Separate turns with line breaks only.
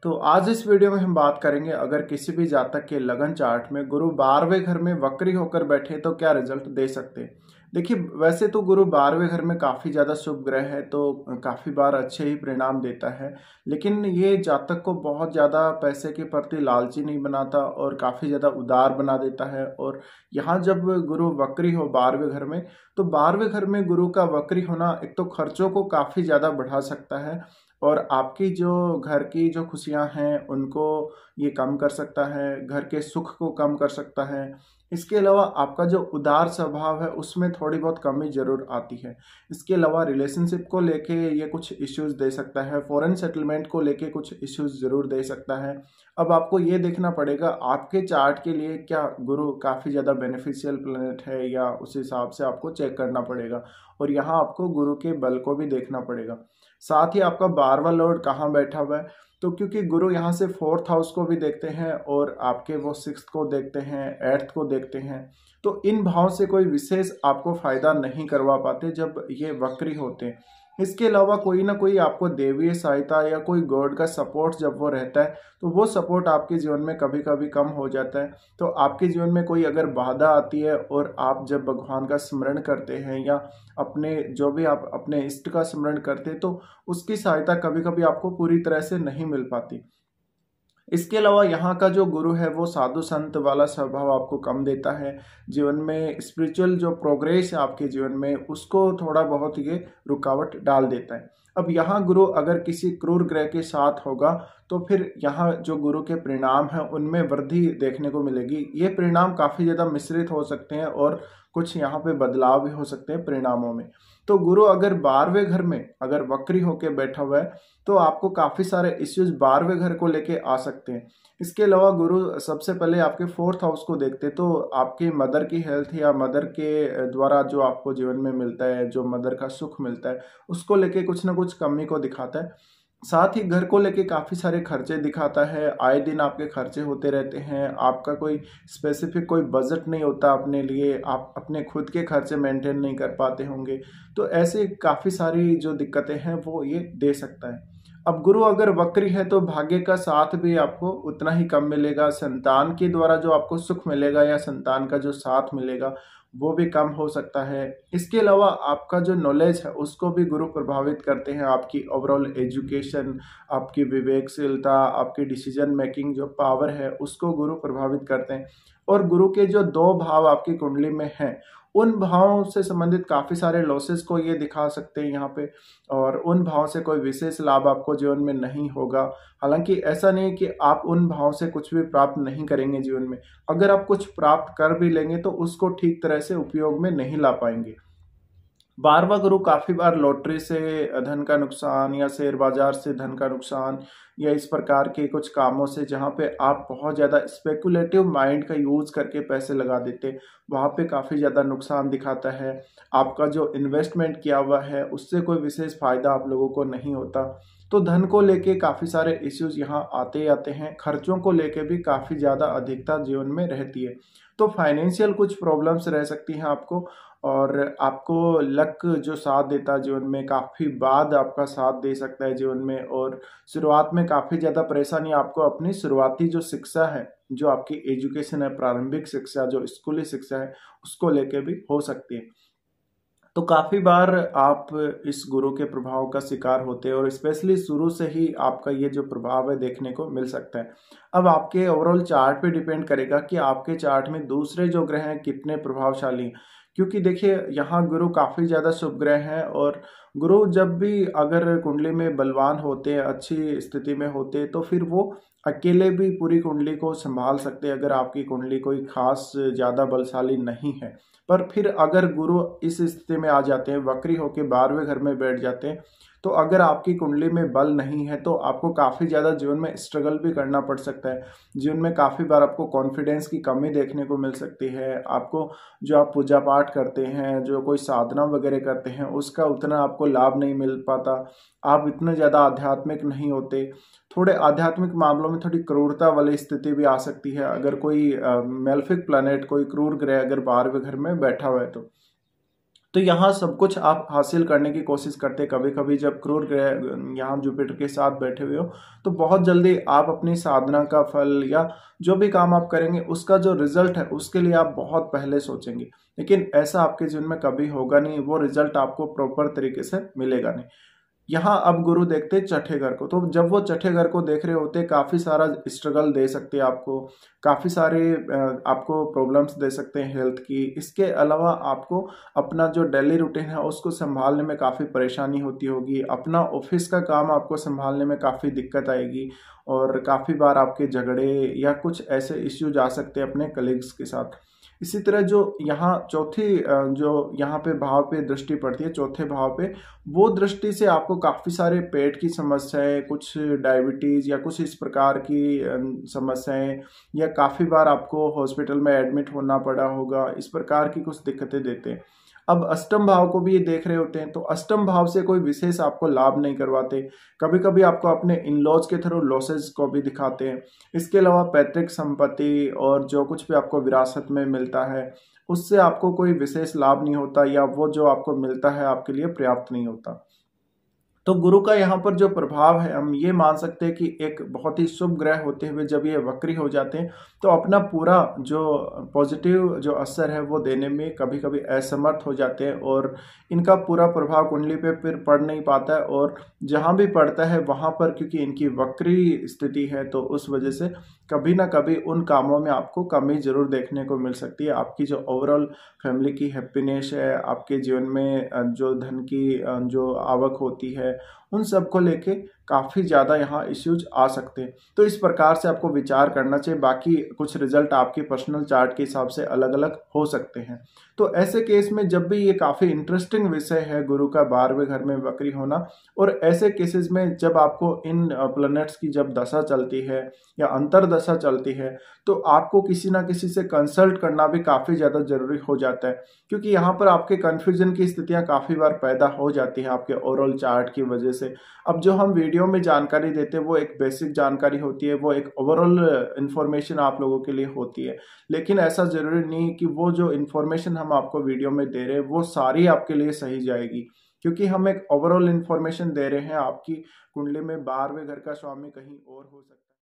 तो आज इस वीडियो में हम बात करेंगे अगर किसी भी जातक के लगन चार्ट में गुरु 12वें घर में वक्री होकर बैठे तो क्या रिजल्ट दे सकते हैं। देखिए, वैसे तो गुरु 12वें घर में काफ़ी ज़्यादा शुभ ग्रह है तो काफ़ी बार अच्छे ही परिणाम देता है। लेकिन ये जातक को बहुत ज़्यादा पैसे के प्रति लालची नहीं बनाता और काफ़ी ज़्यादा उदार बना देता है। और यहाँ जब गुरु वक्री हो 12वें घर में, तो 12वें घर में गुरु का वक्री होना एक तो खर्चों को काफ़ी ज़्यादा बढ़ा सकता है और आपकी जो घर की जो खुशियां हैं उनको ये कम कर सकता है, घर के सुख को कम कर सकता है। इसके अलावा आपका जो उदार स्वभाव है उसमें थोड़ी बहुत कमी जरूर आती है। इसके अलावा रिलेशनशिप को लेके ये कुछ इश्यूज दे सकता है, फॉरेन सेटलमेंट को लेके कुछ इश्यूज जरूर दे सकता है। अब आपको ये देखना पड़ेगा आपके चार्ट के लिए क्या गुरु काफ़ी ज़्यादा बेनिफिशियल प्लैनेट है या उस हिसाब से आपको चेक करना पड़ेगा। और यहाँ आपको गुरु के बल को भी देखना पड़ेगा। साथ ही आपका 12वां लॉर्ड कहाँ बैठा हुआ है, तो क्योंकि गुरु यहाँ से 4th हाउस को भी देखते हैं और आपके वो 6th को देखते हैं, 8th को देखते हैं, तो इन भाव से कोई विशेष आपको फायदा नहीं करवा पाते जब ये वक्री होते हैं। इसके अलावा कोई ना कोई आपको देवीय सहायता या कोई गॉड का सपोर्ट जब वो रहता है तो वो सपोर्ट आपके जीवन में कभी कभी कम हो जाता है। तो आपके जीवन में कोई अगर बाधा आती है और आप जब भगवान का स्मरण करते हैं या अपने जो भी आप अपने इष्ट का स्मरण करते हैं तो उसकी सहायता कभी कभी आपको पूरी तरह से नहीं मिल पाती। इसके अलावा यहाँ का जो गुरु है वो साधु संत वाला स्वभाव आपको कम देता है। जीवन में स्पिरिचुअल जो प्रोग्रेस है आपके जीवन में उसको थोड़ा बहुत ये रुकावट डाल देता है। अब यहाँ गुरु अगर किसी क्रूर ग्रह के साथ होगा तो फिर यहाँ जो गुरु के परिणाम हैं उनमें वृद्धि देखने को मिलेगी। ये परिणाम काफ़ी ज़्यादा मिश्रित हो सकते हैं और कुछ यहाँ पे बदलाव भी हो सकते हैं परिणामों में। तो गुरु अगर 12वें घर में अगर वक्री होके बैठा हुआ है तो आपको काफ़ी सारे इश्यूज 12वें घर को लेके आ सकते हैं। इसके अलावा गुरु सबसे पहले आपके 4th हाउस को देखते हैं तो आपकी मदर की हेल्थ या मदर के द्वारा जो आपको जीवन में मिलता है, जो मदर का सुख मिलता है, उसको लेके कुछ ना कुछ कमी को दिखाता है। साथ ही घर को लेके काफ़ी सारे खर्चे दिखाता है, आए दिन आपके खर्चे होते रहते हैं, आपका कोई स्पेसिफिक कोई बजट नहीं होता अपने लिए, आप अपने खुद के खर्चे मेंटेन नहीं कर पाते होंगे। तो ऐसे काफ़ी सारी जो दिक्कतें हैं वो ये दे सकता है। अब गुरु अगर वक्री है तो भाग्य का साथ भी आपको उतना ही कम मिलेगा, संतान के द्वारा जो आपको सुख मिलेगा या संतान का जो साथ मिलेगा वो भी कम हो सकता है। इसके अलावा आपका जो नॉलेज है उसको भी गुरु प्रभावित करते हैं, आपकी ओवरऑल एजुकेशन, आपकी विवेकशीलता, आपकी डिसीजन मेकिंग जो पावर है उसको गुरु प्रभावित करते हैं। और गुरु के जो 2 भाव आपकी कुंडली में हैं उन भावों से संबंधित काफ़ी सारे लॉसेस को ये दिखा सकते हैं यहाँ पे, और उन भावों से कोई विशेष लाभ आपको जीवन में नहीं होगा। हालांकि ऐसा नहीं कि आप उन भावों से कुछ भी प्राप्त नहीं करेंगे जीवन में, अगर आप कुछ प्राप्त कर भी लेंगे तो उसको ठीक तरह से उपयोग में नहीं ला पाएंगे। 12वां गुरु काफी बार लॉटरी से धन का नुकसान या शेयर बाजार से धन का नुकसान या इस प्रकार के कुछ कामों से जहाँ पे आप बहुत ज़्यादा स्पेकुलेटिव माइंड का यूज़ करके पैसे लगा देते, वहाँ पे काफ़ी ज़्यादा नुकसान दिखाता है। आपका जो इन्वेस्टमेंट किया हुआ है उससे कोई विशेष फायदा आप लोगों को नहीं होता। तो धन को लेके काफ़ी सारे इश्यूज यहाँ आते ही आते हैं। खर्चों को लेके भी काफ़ी ज़्यादा अधिकता जीवन में रहती है। तो फाइनेंशियल कुछ प्रॉब्लम्स रह सकती हैं आपको, और आपको लक जो साथ देता है जीवन में काफ़ी बाद आपका साथ दे सकता है जीवन में। और शुरुआत में काफ़ी ज़्यादा परेशानी आपको अपनी शुरुआती जो शिक्षा है, जो आपकी एजुकेशन है, प्रारंभिक शिक्षा जो स्कूली शिक्षा है, उसको लेके भी हो सकती है। तो काफ़ी बार आप इस गुरु के प्रभाव का शिकार होते हैं और स्पेशली शुरू से ही आपका ये जो प्रभाव है देखने को मिल सकता है। अब आपके ओवरऑल चार्ट पे डिपेंड करेगा कि आपके चार्ट में दूसरे जो ग्रह हैं कितने प्रभावशाली हैं, क्योंकि देखिए यहाँ गुरु काफ़ी ज़्यादा शुभ ग्रह हैं और गुरु जब भी अगर कुंडली में बलवान होते हैं, अच्छी स्थिति में होते हैं, तो फिर वो अकेले भी पूरी कुंडली को संभाल सकते हैं अगर आपकी कुंडली कोई खास ज़्यादा बलशाली नहीं है। पर फिर अगर गुरु इस स्थिति में आ जाते हैं, वक्री होकर 12वें घर में बैठ जाते हैं, तो अगर आपकी कुंडली में बल नहीं है तो आपको काफ़ी ज़्यादा जीवन में स्ट्रगल भी करना पड़ सकता है। जीवन में काफ़ी बार आपको कॉन्फिडेंस की कमी देखने को मिल सकती है। आपको जो आप पूजा पाठ करते हैं, जो कोई साधना वगैरह करते हैं, उसका उतना आपको लाभ नहीं मिल पाता। आप इतने ज़्यादा आध्यात्मिक नहीं होते। थोड़े आध्यात्मिक मामलों में थोड़ी क्रूरता वाली स्थिति भी आ सकती है अगर कोई मेलेफिक प्लैनेट, कोई क्रूर ग्रह अगर 12वें घर में बैठा हुआ है तो यहाँ सब कुछ आप हासिल करने की कोशिश करते हैं। कभी कभी जब क्रूर ग्रह यहाँ जुपिटर के साथ बैठे हुए हो तो बहुत जल्दी आप अपनी साधना का फल या जो भी काम आप करेंगे उसका जो रिजल्ट है उसके लिए आप बहुत पहले सोचेंगे, लेकिन ऐसा आपके जीवन में कभी होगा नहीं। वो रिजल्ट आपको प्रॉपर तरीके से मिलेगा नहीं। यहाँ अब गुरु देखते हैं छठे घर को, तो जब वो छठे घर को देख रहे होते काफी सारा स्ट्रगल दे सकते हैं आपको, काफी सारे आपको प्रॉब्लम्स दे सकते हैं हेल्थ की। इसके अलावा आपको अपना जो डेली रूटीन है उसको संभालने में काफी परेशानी होती होगी, अपना ऑफिस का काम आपको संभालने में काफी दिक्कत आएगी और काफी बार आपके झगड़े या कुछ ऐसे इश्यूज आ सकते हैं अपने कलीग्स के साथ। इसी तरह जो यहाँ चौथी जो यहाँ पे भाव पे दृष्टि पड़ती है, चौथे भाव पे, वो दृष्टि से आपको काफ़ी सारे पेट की समस्याएं, कुछ डायबिटीज़ या कुछ इस प्रकार की समस्याएं, या काफ़ी बार आपको हॉस्पिटल में एडमिट होना पड़ा होगा, इस प्रकार की कुछ दिक्कतें देते हैं। अब अष्टम भाव को भी ये देख रहे होते हैं, तो अष्टम भाव से कोई विशेष आपको लाभ नहीं करवाते। कभी कभी आपको अपने इन लॉज के थ्रू लॉसेज को भी दिखाते हैं। इसके अलावा पैतृक संपत्ति और जो कुछ भी आपको विरासत में मिलता है उससे आपको कोई विशेष लाभ नहीं होता, या वो जो आपको मिलता है आपके लिए पर्याप्त नहीं होता। तो गुरु का यहाँ पर जो प्रभाव है हम ये मान सकते हैं कि एक बहुत ही शुभ ग्रह होते हुए जब ये वक्री हो जाते हैं तो अपना पूरा जो पॉजिटिव जो असर है वो देने में कभी कभी असमर्थ हो जाते हैं, और इनका पूरा प्रभाव कुंडली पे फिर पड़ नहीं पाता है। और जहाँ भी पड़ता है वहाँ पर क्योंकि इनकी वक्री स्थिति है तो उस वजह से कभी ना कभी उन कामों में आपको कमी जरूर देखने को मिल सकती है। आपकी जो ओवरऑल फैमिली की हैप्पीनेस है, आपके जीवन में जो धन की जो आवक होती है, उन सब को लेके काफ़ी ज़्यादा यहाँ इश्यूज आ सकते हैं। तो इस प्रकार से आपको विचार करना चाहिए। बाकी कुछ रिजल्ट आपकी पर्सनल चार्ट के हिसाब से अलग अलग हो सकते हैं। तो ऐसे केस में जब भी ये काफ़ी इंटरेस्टिंग विषय है गुरु का 12वें घर में वक्री होना, और ऐसे केसेस में जब आपको इन प्लैनेट्स की जब दशा चलती है या अंतरदशा चलती है तो आपको किसी ना किसी से कंसल्ट करना भी काफ़ी ज़्यादा जरूरी हो जाता है, क्योंकि यहाँ पर आपके कन्फ्यूजन की स्थितियाँ काफ़ी बार पैदा हो जाती है आपके ओवरऑल चार्ट की वजह से। अब जो हम वीडियो में जानकारी देते हैं वो एक बेसिक जानकारी होती है, वो एक ओवरऑल इन्फॉर्मेशन आप लोगों के लिए होती है, लेकिन ऐसा ज़रूरी नहीं कि वो जो इन्फॉर्मेशन हम आपको वीडियो में दे रहे हैं वो सारी आपके लिए सही जाएगी, क्योंकि हम एक ओवरऑल इन्फॉर्मेशन दे रहे हैं। आपकी कुंडली में 12वें घर का स्वामी कहीं और हो सकता है।